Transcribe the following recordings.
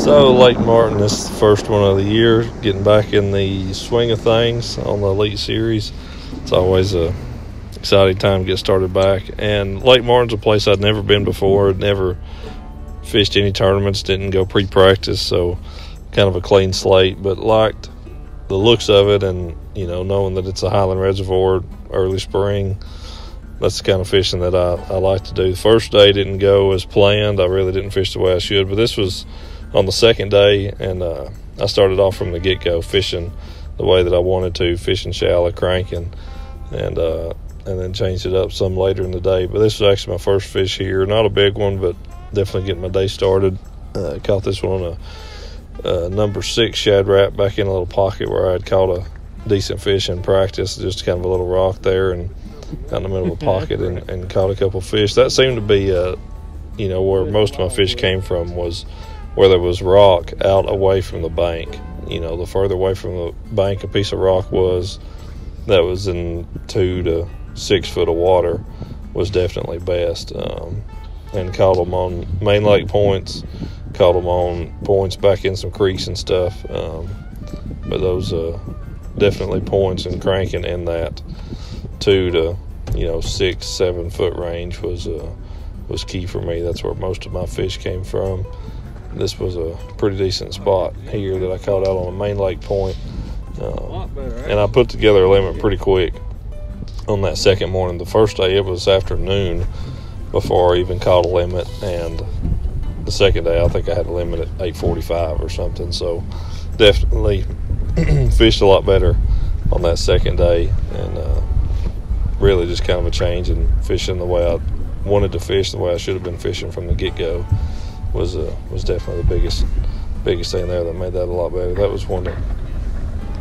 So Lake Martin, this is the first one of the year, getting back in the swing of things on the Elite Series. It's always a exciting time to get started back. And Lake Martin's a place I'd never been before, never fished any tournaments, didn't go pre-practice, so kind of a clean slate, but liked the looks of it, and knowing that it's a Highland Reservoir, early spring. That's the kind of fishing that I like to do. The first day didn't go as planned. I really didn't fish the way I should, but this was on the second day, and I started off from the get-go fishing the way that I wanted to, fishing shallow, cranking, and then changed it up some later in the day. But this was actually my first fish here. Not a big one, but definitely getting my day started. Caught this one on a number 6 shad wrap back in a little pocket where I had caught a decent fish in practice, just kind of a little rock there, and out in the middle of a pocket, and caught a couple fish. That seemed to be where most of my fish came from, was where there was rock out away from the bank. The further away from the bank a piece of rock was, that was in 2 to 6 foot of water, was definitely best. And caught them on main lake points, caught them on points back in some creeks and stuff. But those definitely points and cranking in that 2 to 6-7 foot range was key for me. That's where most of my fish came from. This was a pretty decent spot here that I caught out on a main lake point, and I put together a limit pretty quick on that second morning. The first day it was afternoon before I even caught a limit, and the second day I think I had a limit at 8:45 or something. So definitely fished a lot better on that second day, and really just kind of a change in fishing the way I wanted to fish, the way I should have been fishing from the get-go was definitely the biggest thing there that made that a lot better. That was one that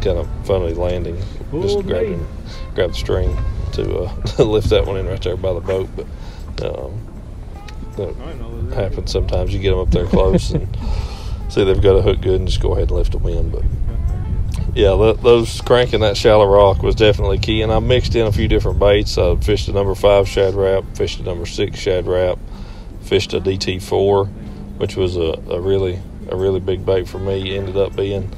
kind of funny landing, just grabbed the string to lift that one in right there by the boat. But that happens sometimes. You get them up there close and see they've got a hook good and just go ahead and lift them in. But yeah, those cranking that shallow rock was definitely key, and I mixed in a few different baits. I fished a number 5 shad wrap, fished a number 6 shad wrap, fished a DT4, which was a really big bait for me. Ended up being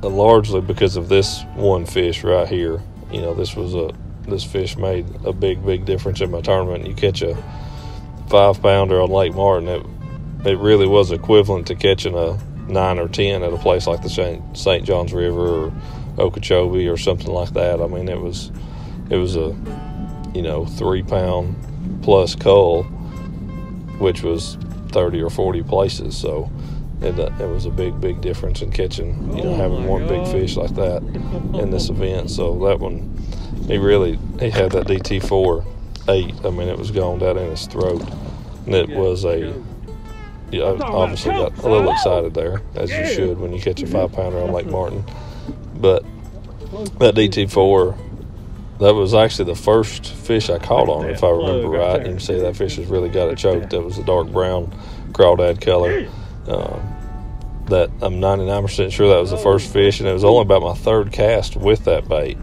largely because of this one fish right here. This fish made a big difference in my tournament. You catch a 5-pounder on Lake Martin, it really was equivalent to catching a 9 or 10 at a place like the St. Johns River or Okeechobee or something like that. I mean, it was a 3-pound plus cull, which was 30 or 40 places. So it was a big difference in catching, having one big fish like that in this event. So that one, he had that DT4 8. I mean, it was going down in his throat, and it was I obviously got a little excited there, as you should when you catch a 5-pounder on Lake Martin. But that DT4, that was actually the first fish I caught on, if I remember right. You can see that fish has really got it choked. That was a dark brown crawdad color. That I'm 99% sure that was the first fish, and it was only about my 3rd cast with that bait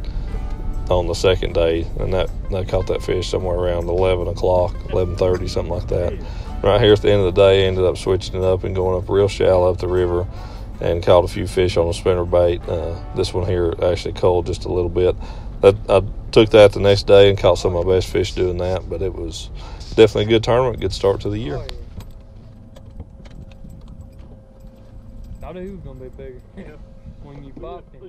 on the second day, and I caught that fish somewhere around 11 o'clock, 11:30, something like that. Right here at the end of the day, I ended up switching it up and going up real shallow up the river and caught a few fish on a spinner bait. This one here actually culled just a little bit. I took that the next day and caught some of my best fish doing that, but it was definitely a good tournament, good start to the year. I knew he was going to be bigger when you popped him.